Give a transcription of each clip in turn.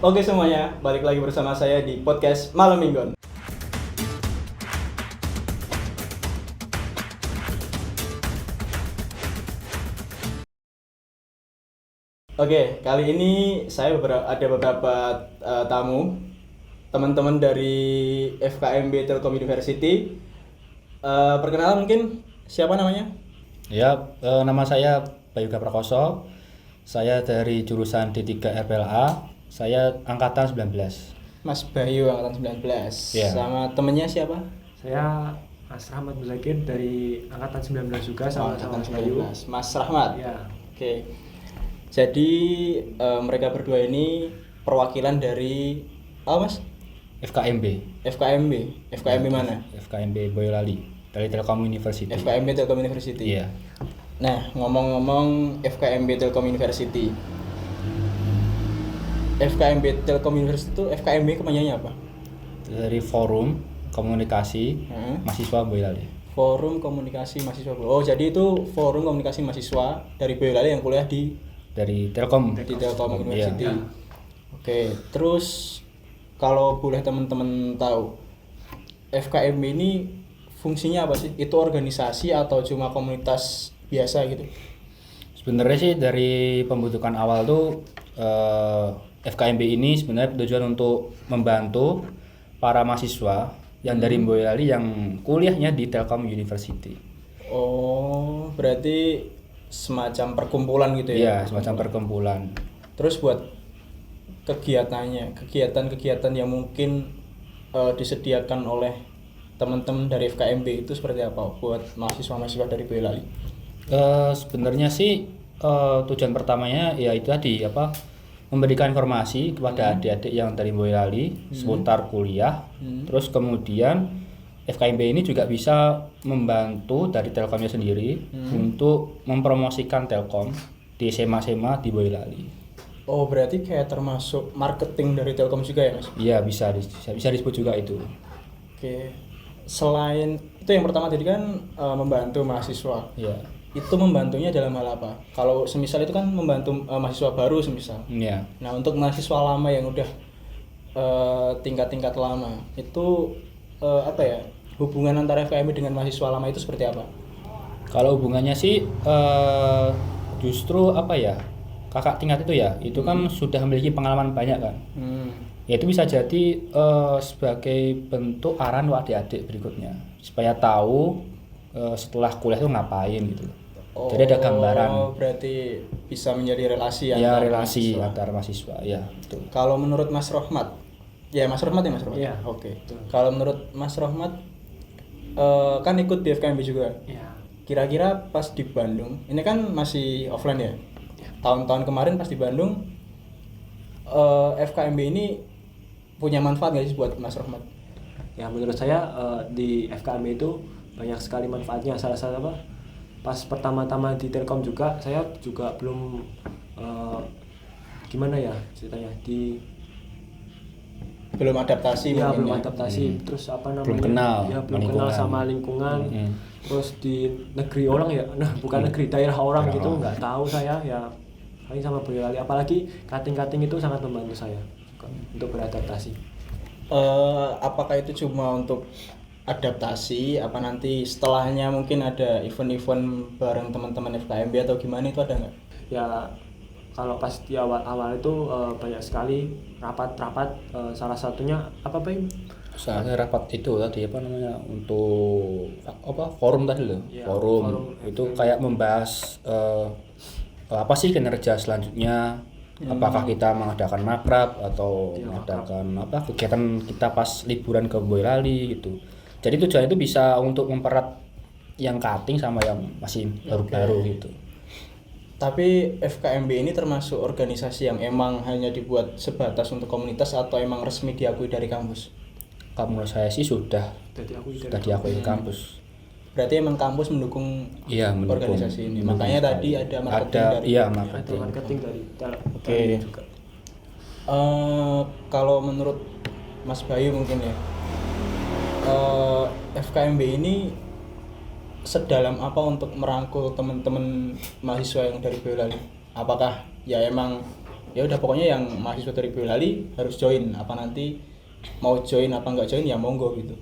Oke semuanya, balik lagi bersama saya di podcast Malam Mingguan. Oke, kali ini saya ada beberapa tamu, teman-teman dari FKMB Telkom University. Perkenalan mungkin siapa namanya? Ya, nama saya Bayu Prakoso. Saya dari jurusan D3 RPLA. Saya angkatan 19. Mas Bayu angkatan 19. Ya. Sama temennya siapa? Saya Mas Rahmat Muzakir dari angkatan 19 juga sama-sama Angkatan Mas Bayu. 19. Mas Rahmat. Ya. Oke. Jadi mereka berdua ini perwakilan dari apa Mas? FKMB. FKMB. FKMB mana? FKMB Boyolali dari Telkom University. FKMB Telkom University. Iya. Nah, ngomong-ngomong FKMB Telkom University. FKMB Telkom University itu FKMB kepanjangannya apa? Dari Forum Komunikasi Mahasiswa Boyolali. Forum Komunikasi Mahasiswa. Oh, jadi itu Forum Komunikasi Mahasiswa dari Boyolali yang kuliah Dari Telkom. di Telkom University. Iya. Oke, terus kalau boleh teman-teman tahu, FKMB ini fungsinya apa sih? Itu organisasi atau cuma komunitas biasa gitu? Sebenarnya sih dari pembentukan awal tuh FKMB ini sebenarnya tujuan untuk membantu para mahasiswa yang dari Boyolali yang kuliahnya di Telkom University. Oh, berarti semacam perkumpulan gitu ya? Iya, semacam perkumpulan. Terus buat kegiatan-kegiatan yang mungkin disediakan oleh teman-teman dari FKMB itu seperti apa buat mahasiswa-mahasiswa dari Boyolali? Sebenarnya sih tujuan pertamanya ya itu tadi memberikan informasi kepada adik-adik yang dari Boyolali seputar kuliah. Terus kemudian FKMB ini juga bisa membantu dari Telkomnya sendiri untuk mempromosikan Telkom di SMA-SMA di Boyolali. Oh, berarti kayak termasuk marketing dari Telkom juga ya, Mas? Iya, bisa disebut juga itu. Oke. Selain itu yang pertama tadi kan membantu mahasiswa. Iya. Itu membantunya dalam hal apa? Kalau semisal itu kan membantu mahasiswa baru semisal. Iya. Nah, untuk mahasiswa lama yang udah tingkat-tingkat lama, itu apa ya? Hubungan antara FKMB dengan mahasiswa lama itu seperti apa? Kalau hubungannya sih justru kakak tingkat itu ya, itu kan sudah memiliki pengalaman banyak kan. Ya itu bisa jadi sebagai bentuk arahan buat adik-adik berikutnya supaya tahu setelah kuliah itu ngapain gitu. Jadi ada gambaran. Oh, berarti bisa menjadi relasi Ya, antar relasi mahasiswa. antar mahasiswa, ya betul. Kalau menurut Mas Rohmat, ya Mas Rohmat ya Mas Rohmat. Iya. Oke. Kalau menurut Mas Rohmat, kan ikut di FKMB juga. Ya. Kira-kira pas di Bandung, ini kan masih offline ya. Tahun-tahun kemarin pas di Bandung, FKMB ini punya manfaat nggak sih buat Mas Rohmat? Ya, menurut saya di FKMB itu banyak sekali manfaatnya. Salah satu pas pertama-tama di Telkom juga saya juga belum gimana ya ceritanya Belum adaptasi ya mungkin belum ya. adaptasi. Terus namanya Belum kenal belum kenal lingkungan. sama lingkungan. Terus di negeri orang ya, bukan negeri, daerah orang Daerah gitu orang. nggak tahu saya ya. Paling sama Boyolali, apalagi kating-kating itu sangat membantu saya untuk beradaptasi. Apakah itu cuma untuk adaptasi, apa nanti setelahnya mungkin ada event-event bareng teman-teman FKMB atau gimana, itu ada nggak? Ya kalau pas di awal-awal itu banyak sekali rapat-rapat, salah satunya apa Pak? Soalnya rapat itu tadi untuk forum tadi loh. Ya, forum itu kayak membahas apa sih kinerja selanjutnya, apakah kita mengadakan makrab atau mengadakan kegiatan kita pas liburan ke Boyolali gitu. Jadi tujuannya itu bisa untuk mempererat yang cutting sama yang masih baru-baru gitu. Tapi FKMB ini termasuk organisasi yang emang hanya dibuat sebatas untuk komunitas atau emang resmi diakui dari kampus? Kalau menurut saya sih sudah diakui kampus. Berarti emang kampus mendukung Mendukung organisasi ini. Makanya tadi ada marketing dari Ada marketing dari Telkom. Oke. Juga. Kalau menurut Mas Bayu mungkin ya, FKMB ini sedalam apa untuk merangkul teman-teman mahasiswa yang dari Boyolali? Apakah ya emang ya udah pokoknya yang mahasiswa dari Boyolali harus join, apa nanti mau join apa nggak join ya monggo gitu.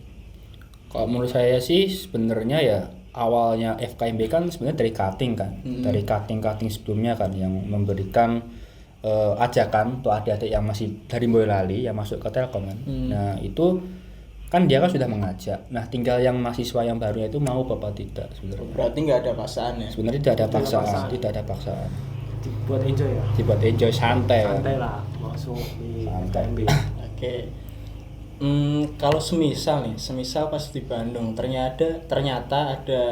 Kalau menurut saya sih sebenarnya ya awalnya FKMB kan sebenarnya dari cutting kan, dari cutting sebelumnya kan yang memberikan ajakan untuk adik-adik yang masih dari Boyolali yang masuk ke Telkom kan. Nah itu kan dia kan sudah mengajak. Nah tinggal yang mahasiswa yang barunya itu mau apa tidak sebenarnya. Berarti nggak ada paksaan ya? Sebenarnya tidak ada paksaan, tidak ada paksaan. Dibuat enjoy ya. Dibuat enjoy santai. Santai lah masuk di Santai. FKMB. Oke. Kalau semisal pas di Bandung ternyata ada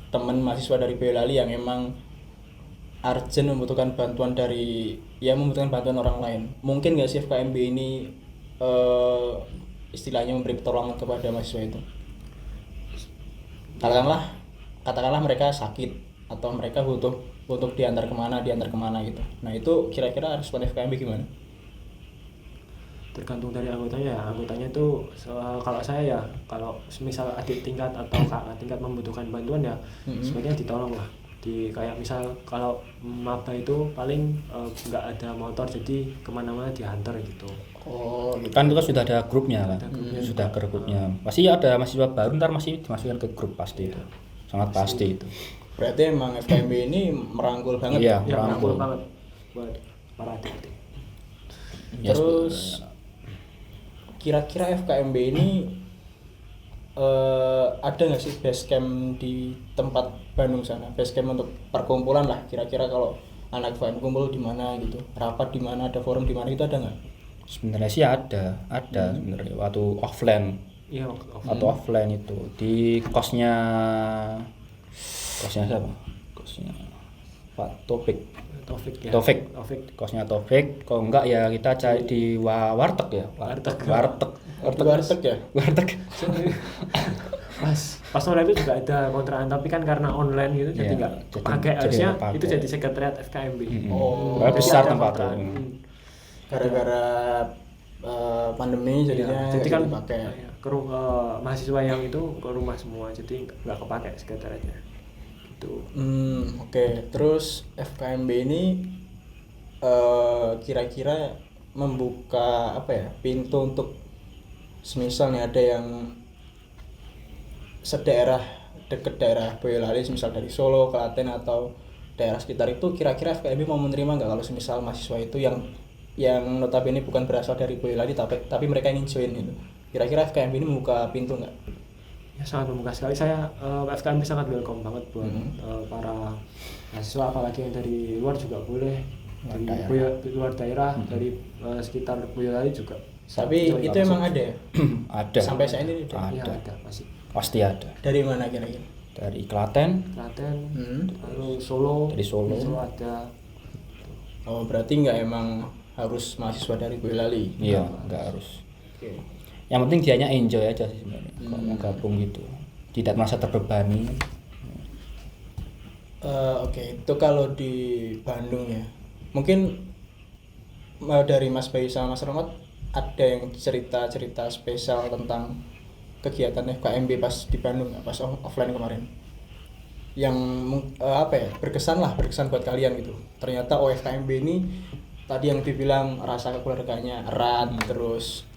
teman mahasiswa dari Boyolali yang emang urgent membutuhkan bantuan orang lain. Mungkin nggak sih FKMB ini istilahnya memberi pertolongan kepada mahasiswa itu? Katakanlah mereka sakit atau mereka butuh diantar kemana gitu. Nah itu kira-kira respon FKMB gimana? Tergantung dari anggotanya itu kalau saya ya kalau misal adik tingkat atau kakak tingkat membutuhkan bantuan ya sebaiknya ditolong lah. Kayak misal kalau maba itu paling nggak ada motor jadi kemana-mana diantar gitu. Oh gitu. Kan itu kan sudah ada grupnya kan, sudah ke grupnya. Pasti ada mahasiswa baru ntar masih dimasukkan ke grup pasti itu, sangat pasti itu. Berarti emang FKMB ini merangkul banget. Iya, Ya merangkul banget buat para adik-adik. Ya, Terus kira-kira FKMB ini ada nggak sih base camp di tempat Bandung sana? Base camp untuk perkumpulan lah. Kira-kira kalau anak FKM kumpul di mana gitu, rapat di mana, ada forum di mana itu ada nggak? sebenarnya sih ada sebenarnya waktu offline. Iya, Waktu offline itu di kosnya siapa? Kosnya Pak Taufik. Taufik ya. Taufik. Kosnya Taufik. Kalau enggak ya kita cari di warteg ya. Warteg ya. Warteg. Pas online itu juga ada kontrakan tapi kan karena online gitu jadi Iya, nggak jadi- pakai, jadi harusnya nggak pakai. itu jadi sekretariat FKMB. Oh, Padahal Jadi besar ada tempatnya. kontrakan. Gara-gara pandemi jadinya Jadi nggak kan dipakai. mahasiswa yang itu ke rumah semua jadi nggak kepakai sekretariatnya gitu. Oke. Terus FKMB ini kira-kira membuka apa ya, pintu untuk semisal nih ada yang deket daerah Boyolali, misal dari Solo, Klaten atau daerah sekitar itu, kira-kira FKMB mau menerima nggak kalau semisal mahasiswa itu yang notabene bukan berasal dari Boyolali tapi mereka ingin join itu? Kira-kira FKMB ini membuka pintu nggak? Ya sangat membuka sekali. Saya FKMB sangat welcome banget buat para mahasiswa, apalagi yang dari luar juga boleh, dari luar daerah, dari sekitar Boyolali juga. Tapi Join itu langsung. emang ada ya? Ada. Sampai saat ini ada? Iya, Ada. ada masih. Pasti ada. Dari mana kira-kira? Dari Klaten, Klaten, lalu Solo. Dari Solo. ada. Oh berarti nggak emang harus mahasiswa dari Boyolali? iya, enggak harus. Oke. Yang penting dianya enjoy aja sih sebenarnya. Kalau mau gabung gitu. Tidak merasa terbebani. Oke, itu kalau di Bandung ya. Mungkin dari Mas Bayu sama Mas Rahmat ada yang cerita spesial tentang kegiatan FKMB pas di Bandung, pas offline kemarin. Yang berkesan buat kalian gitu. Ternyata FKMB ini tadi yang dibilang rasa kekeluarganya erat, terus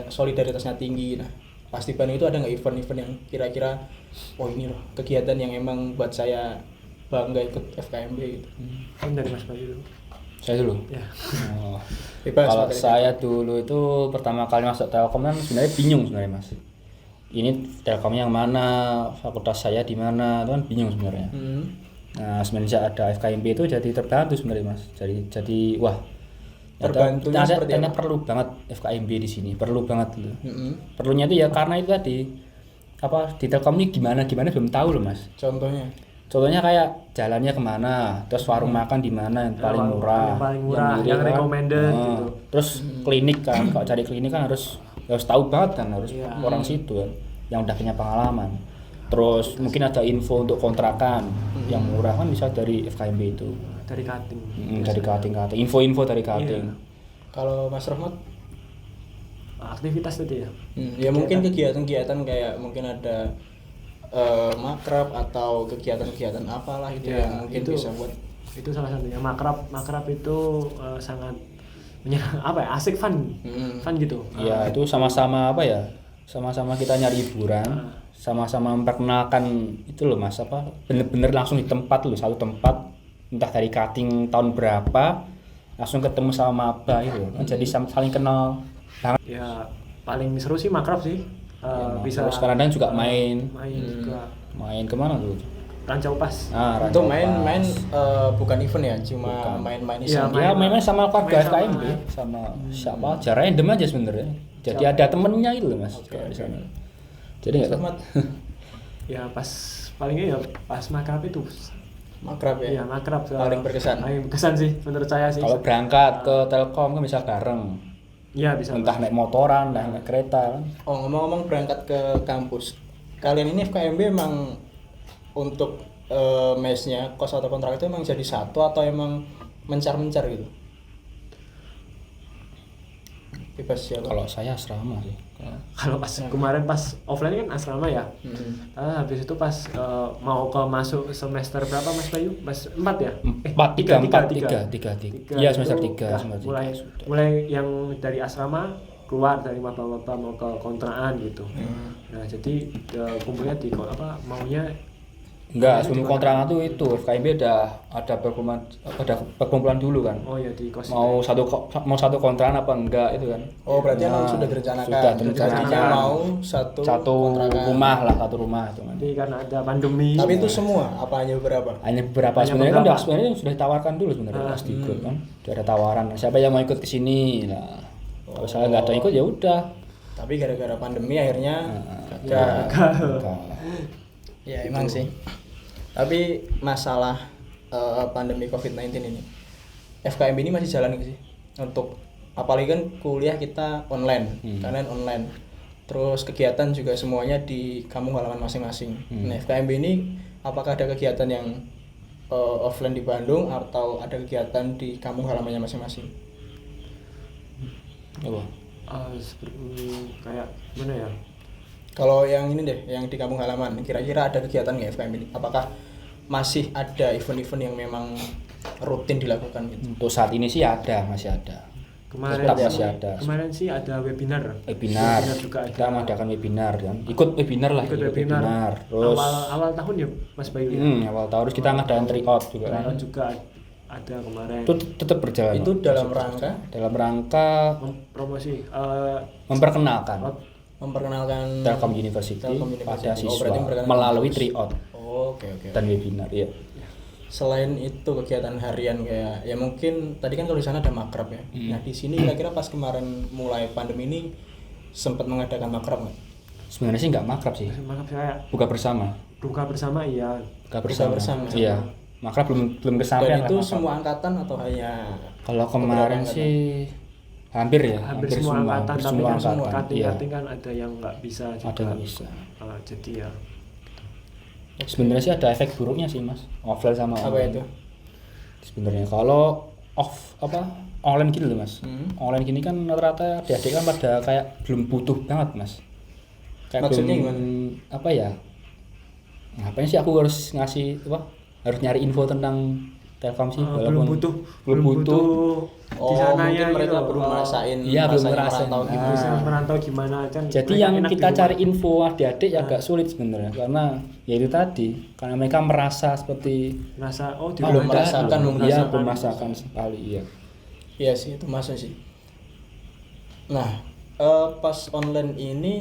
solidaritasnya tinggi. Nah, pas di Bandung itu ada nggak event-event yang kira-kira ini loh kegiatan yang emang buat saya bangga ikut FKMB gitu? Kan dari Mas Bayu dulu. Saya dulu. Ya. Oh. Bebas, Kalau materi. saya dulu itu pertama kali masuk Telkom kan sebenarnya bingung sebenarnya Mas. Ini Telkom yang mana, fakultas saya di mana, itu kan bingung sebenarnya. Nah semenjak ada FKMB itu jadi terbantu sebenarnya Mas. Jadi wah. Terbantunya seperti ternyata apa? perlu banget FKMB di sini, perlu banget loh. Perlunya itu ya karena itu tadi di Telkom ini gimana belum tahu loh Mas. Contohnya kayak jalannya kemana, terus warung makan di mana yang paling warung murah, yang paling murah, mirip yang kan. recommended Nah, gitu. Terus klinik kan, kalau cari klinik kan harus tahu banget kan, harus Iya. orang situ kan, yang udah punya pengalaman. Terus mungkin ada info untuk kontrakan yang murah kan bisa dari FKMB itu, Dari cutting. dari cutting, info-info dari cutting. Iya. Kalau Mas Rahmat? Aktivitas tadi ya. Ya mungkin kegiatan kayak mungkin ada makrab atau kegiatan apalah itu Ya, yang mungkin itu bisa buat Itu salah satunya. Makrab itu sangat asik, fun gitu. Ya itu sama-sama apa ya, sama-sama kita nyari hiburan, sama-sama memperkenalkan itu loh mas, apa bener-bener langsung di tempat loh, satu tempat, entah dari cutting tahun berapa langsung ketemu sama maba itu kan, jadi saling kenal banget. Ya paling seru sih makrab sih. Bisa terus kadang juga main juga. Main kemana tuh? Rancau Pas. Itu Rancau main Pas. bukan event ya, cuma main-main iseng. Iya, Main sama keluarga main sama- FKMB sama siapa aja, random aja sebenarnya. Jadi ada temennya gitu loh mas kalau di sana. Jadi nggak Selamat. Ya pas palingnya ya pas makrab itu. Makrab ya. Iya makrab Paling berkesan. Paling berkesan sih menurut saya sih. kalau berangkat ke Telkom kan bisa bareng, Iya bisa. entah naik motoran, entah naik kereta kan. Oh, ngomong-ngomong berangkat ke kampus. Kalian ini FKMB emang untuk mesnya, kos atau kontrak itu emang jadi satu atau emang mencar-mencar gitu? Bebas ya. Kalau saya asrama sih. Kalau pas kemarin pas offline kan asrama ya. Habis itu pas mau ke masuk semester berapa Mas Bayu? Mas 4 ya? Tiga. Iya semester Itu 3 udah semester mulai yang dari asrama keluar dari maba-maba mau ke kontrakan gitu. Nah, jadi kumpulnya di maunya Enggak, sebelum kontrakan tuh itu FKIB ada perkumpulan dulu kan. oh ya di kos. Mau satu kontrakan apa enggak itu kan. Oh, berarti emang Nah, sudah direncanakan. Sudah direncanakan. Jadinya mau satu kontrakan. satu rumah itu kan. Tapi karena ada pandemi. Tapi itu semua apa hanya beberapa? Hanya beberapa Hanya sebenarnya kan beberapa. sebenarnya sudah ditawarkan dulu sebenarnya pas di grup kan. Sudah ada tawaran. Siapa yang mau ikut ke sini? Nah, kalau saya nggak ada ikut ya udah. Tapi gara-gara pandemi akhirnya Ya, gagal. Enggak. Ya emang sih. Tapi masalah pandemi COVID-19 ini, FKMB ini masih jalan nggak sih? Untuk apalagi kan kuliah kita online, kalian online. Terus kegiatan juga semuanya di kampung halaman masing-masing. Nah, FKMB ini apakah ada kegiatan yang offline di Bandung atau ada kegiatan di kampung halamannya masing-masing? Apa? Kayak mana ya? Kalau yang ini deh, yang di kampung halaman, kira-kira ada kegiatan nggak FKMB ini? Apakah masih ada event-event yang memang rutin dilakukan gitu? Untuk saat ini sih masih ada. Kemarin Tetap sih, masih ada. Kemarin sih ada webinar. Webinar Juga ada. kita mengadakan webinar kan, ikut webinar lah, Ikut webinar. terus Awal tahun ya Mas Bayu. awal tahun terus kita ngadain tryout juga kan, Lalu juga ada kemarin. itu tetap berjalan. Itu dalam rangka Promosi memperkenalkan Telkom University Telkom University. pada Oh, siswa berarti memperkenalkan melalui kampus. tryout Oke. dan webinar ya. Selain itu kegiatan harian kayak ya mungkin tadi kan kalau di sana ada makrab ya. Nah, di sini kira-kira pas kemarin mulai pandemi ini sempat mengadakan makrab nggak? Sebenarnya sih nggak makrab sih, Maaf saya buka bersama iya. buka bersama, bersama. iya. Makrab belum Dan kesampaian itu lah makrab. semua angkatan atau hanya Kalau kemarin beberapa sih hampir ya, Hampir semua angkatan, hampir tapi semua kan angkatan, iya. cutting kan ada yang nggak bisa Ada juga. nggak bisa. Jadi ya Sebenarnya sih ada efek buruknya sih mas, offline sama apa online. itu? Sebenarnya kalau online gini loh mas, online gini kan rata-rata adik-adik kan pada kayak belum butuh banget mas. Kayak Maksudnya belum, gimana? apa ya? Ngapain sih aku harus ngasih harus nyari info tentang Telkom sih, belum butuh Oh, di sana mungkin ya mereka gitu. belum ngerasain Iya, belum rasanya ngerasain. merantau gimana. Bisa merantau gimana kan. Jadi mereka yang enak kita di rumah. cari info adik-adik ya agak sulit sebenarnya, karena ya itu tadi, karena mereka merasa seperti Merasa di Belum rumah merasakan, belum mungkin. iya belum merasakan sekali iya. Iya sih, itu masuk sih. Nah, pas online ini,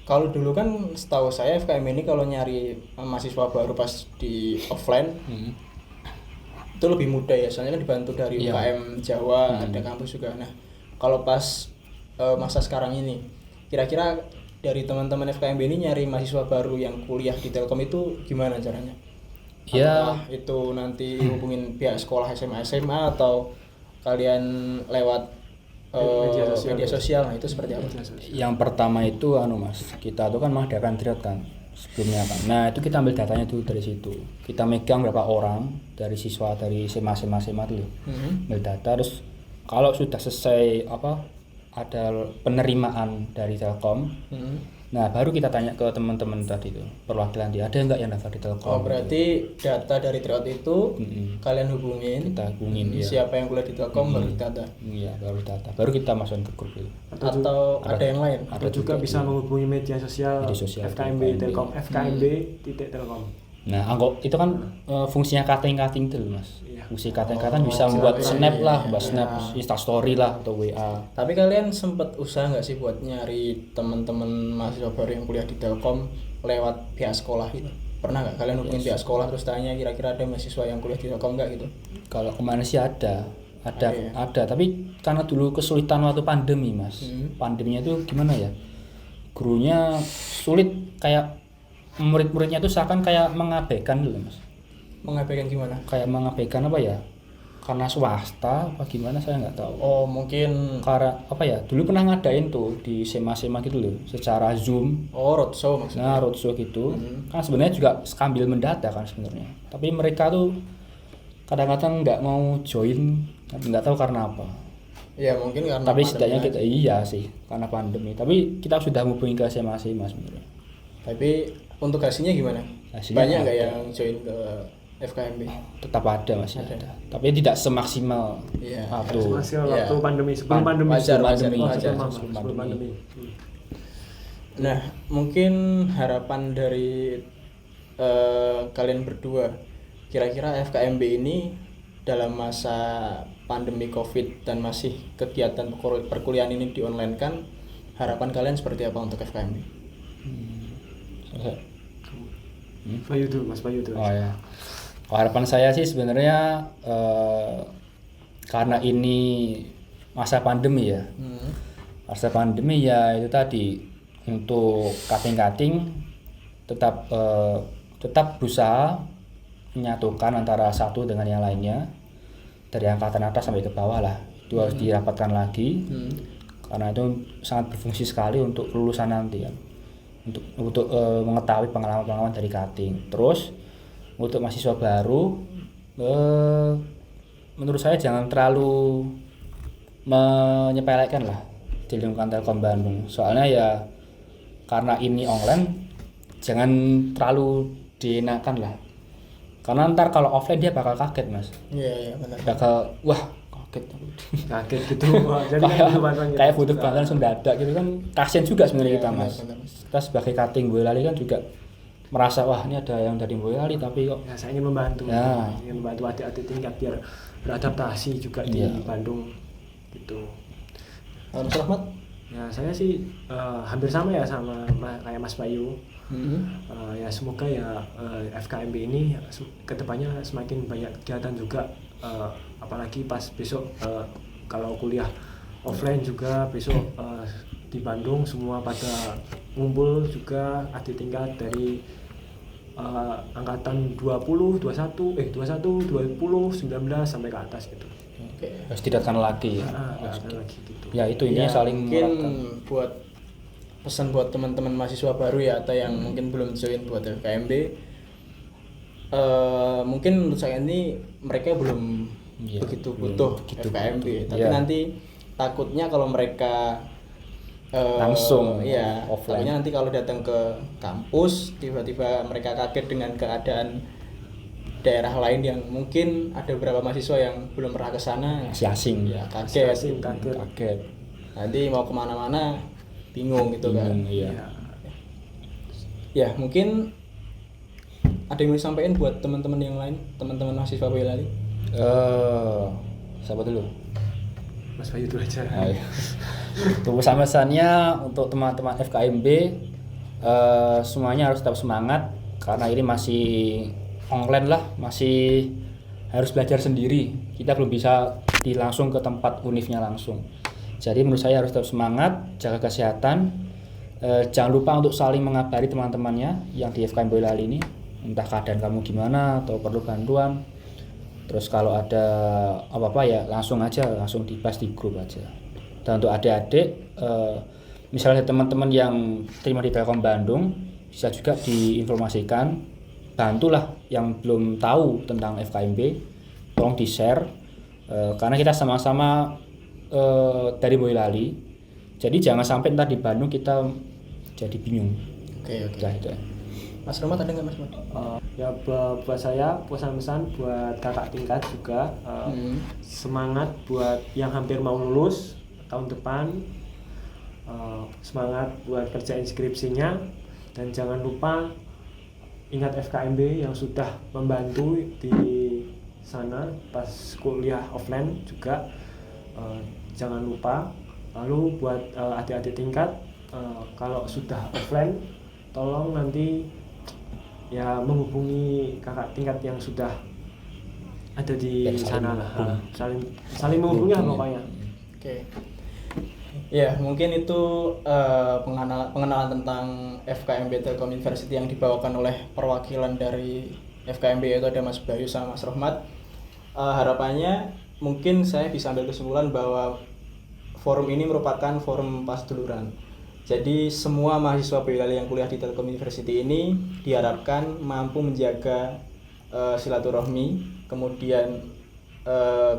kalau dulu kan setahu saya FKM ini kalau nyari mahasiswa baru pas di offline itu lebih mudah ya, soalnya kan dibantu dari Iya. UKM Jawa, ada kampus juga. Nah, kalau pas masa sekarang ini, kira-kira dari teman-teman FKMB ini nyari mahasiswa baru yang kuliah di Telkom itu gimana caranya? Ya. Apakah itu nanti hubungin pihak sekolah SMA atau kalian lewat media sosial? Nah, itu seperti apa? Yang pertama itu mas, kita tuh kan mengadakan trial kan sebelumnya kan. Nah itu kita ambil datanya tuh dari situ. Kita megang berapa orang dari siswa dari SMA dulu. Ambil data terus kalau sudah selesai ada penerimaan dari Telkom, Nah, baru kita tanya ke teman-teman tadi itu, perwakilan dia, ada nggak yang daftar di Telkom? Oh, berarti data dari tryout itu kalian hubungin, Kita hubungin, iya. siapa yang kuliah di Telkom baru data. Iya, baru data. Baru kita masukin ke grup itu. Atau ada yang lain? Atau juga bisa menghubungi media sosial FKMB Telkom, FKMB.Telkom. Nah, itu kan fungsinya cutting itu loh, Mas. Iya. Fungsi cutting bisa membuat snap lah, buat snap Instastory lah atau WA. Tapi kalian sempat usaha nggak sih buat nyari teman-teman mahasiswa baru yang kuliah di Telkom lewat pihak sekolah gitu? Pernah nggak kalian hubungin pihak sekolah terus tanya kira-kira ada mahasiswa yang kuliah di Telkom nggak gitu? Kalau kemana sih ada, tapi karena dulu kesulitan waktu pandemi, Mas. Pandeminya itu gimana ya? Gurunya sulit, kayak murid-muridnya itu seakan kayak mengabaikan dulu, Mas. Mengabaikan gimana? Kayak mengabaikan apa ya? Karena swasta apa gimana saya nggak tahu. Oh, mungkin Karena apa ya? Dulu pernah ngadain tuh di SEMA gitu loh, secara Zoom. roadshow maksudnya. Nah, roadshow gitu. Kan sebenarnya juga sambil mendata kan sebenarnya. Tapi mereka tuh kadang-kadang nggak mau join, nggak tahu karena apa. Ya mungkin karena Tapi pandemi setidaknya aja. kita iya sih karena pandemi. Tapi kita sudah hubungi ke SEMA sebenarnya. Tapi untuk hasilnya gimana? Hasilnya Banyak nggak ada. yang join ke FKMB? Tetap ada, masih ada. Tapi tidak semaksimal Iya. waktu. Masih Iya. waktu pandemi, sebelum pandemi. wajar, Oh, wajar. sebelum pandemi. Nah, mungkin harapan dari kalian berdua, kira-kira FKMB ini dalam masa pandemi COVID dan masih kegiatan perkuliahan ini di online kan, harapan kalian seperti apa untuk FKMB? Bayu dulu, Mas Bayu dulu. Oh ya. Harapan saya sih sebenarnya karena ini masa pandemi ya. Masa pandemi ya itu tadi, untuk cutting tetap berusaha menyatukan antara satu dengan yang lainnya, dari angkatan atas sampai ke bawah lah. Itu harus dirapatkan lagi. Karena itu sangat berfungsi sekali untuk lulusan nanti kan. Untuk mengetahui pengalaman dari cutting. Terus untuk mahasiswa baru, menurut saya jangan terlalu menyepelekan lah di lingkungan Telkom Bandung. Soalnya ya karena ini online, jangan terlalu dienakan lah. Karena ntar kalau offline dia bakal kaget, Mas. Iya, benar. Bakal wah kaget. Kaget gitu. Wah, jadi butuh bantuan gitu. Kayak butuh bantuan langsung dadak gitu kan, kasian juga sebenarnya kita, benar, Mas. benar. Kita sebagai cutting Boyolali kan juga merasa wah ini ada yang dari Boyolali tapi kok Ya, saya ingin membantu. Ya. Ingin membantu adik-adik tingkat biar beradaptasi juga di Iya. Bandung gitu. Mas Rahmat? Ya, saya sih hampir sama ya sama kayak Mas Bayu. Ya semoga ya FKMB ini kedepannya semakin banyak kegiatan juga, apalagi pas besok kalau kuliah offline juga besok di Bandung semua pada ngumpul juga adik tingkat dari angkatan 20, 20, 19 sampai ke atas gitu. Oke. harus didatangkan lagi ya. Ada lagi gitu. Ya itu intinya saling mungkin menguatkan. buat pesan buat teman-teman mahasiswa baru ya, atau yang mungkin belum join buat FKMB, mungkin menurut saya ini mereka belum Iya, begitu belum butuh begitu FKMB, butuh. tapi Iya. nanti takutnya kalau mereka Langsung ya offline. takutnya nanti kalau datang ke kampus tiba-tiba mereka kaget dengan keadaan daerah lain yang mungkin ada beberapa mahasiswa yang belum pernah ke sana, Masih asing. ya kaget. Kaget. Nanti mau kemana-mana bingung gitu kan. Bingung, iya. Ya. Ya mungkin ada yang mau disampaikan buat teman-teman yang lain, teman-teman mahasiswa Boyolali. Siapa dulu? Mas Bayu dulu aja. Ayo. Untuk pesan-pesannya untuk teman-teman FKMB, semuanya harus tetap semangat karena ini masih online lah, masih harus belajar sendiri. Kita belum bisa langsung ke tempat univnya langsung. Jadi menurut saya harus tetap semangat, jaga kesehatan. Jangan lupa untuk saling mengabari teman-temannya yang di FKM Boyolali ini, entah keadaan kamu gimana atau perlu bantuan. Terus kalau ada apa-apa ya langsung dibahas di grup aja. Dan untuk adik-adik, misalnya teman-teman yang terima di Telkom Bandung, bisa juga diinformasikan, bantulah yang belum tahu tentang FKMB, tolong di-share, karena kita sama-sama dari Boyolali. Jadi jangan sampai ntar di Bandung kita jadi bingung. Oke. Nah, itu. Mas Romat ada nggak Mas Romat? Ya buat saya pesan-pesan buat kakak tingkat juga, semangat buat yang hampir mau lulus tahun depan, semangat buat kerjain skripsinya, dan jangan lupa ingat FKMB yang sudah membantu di sana pas kuliah offline juga, jangan lupa. Lalu buat adik-adik tingkat, kalau sudah offline tolong nanti ya menghubungi kakak tingkat yang sudah ada di sana lah, saling menghubungi lah pokoknya. Oke. Ya, mungkin itu pengenalan tentang FKMB Telkom University yang dibawakan oleh perwakilan dari FKMB, yaitu ada Mas Bayu sama Mas Rohmat. Harapannya mungkin saya bisa ambil kesimpulan bahwa forum ini merupakan forum pasduluran. Jadi semua mahasiswa Boyolali yang kuliah di Telkom University ini diharapkan mampu menjaga silaturahmi, kemudian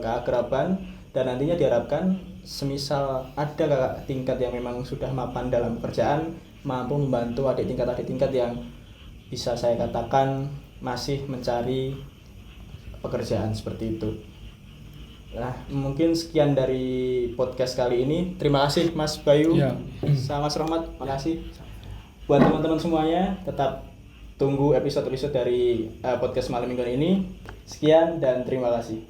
keakraban, dan nantinya diharapkan semisal ada kakak tingkat yang memang sudah mapan dalam pekerjaan, mampu membantu adik tingkat yang bisa saya katakan masih mencari pekerjaan seperti itu. Nah, mungkin sekian dari podcast kali ini. Terima kasih Mas Bayu sama Mas Rohmat. Makasih. Buat teman-teman semuanya, tetap tunggu episode-episode dari podcast malam mingguan ini. Sekian dan terima kasih.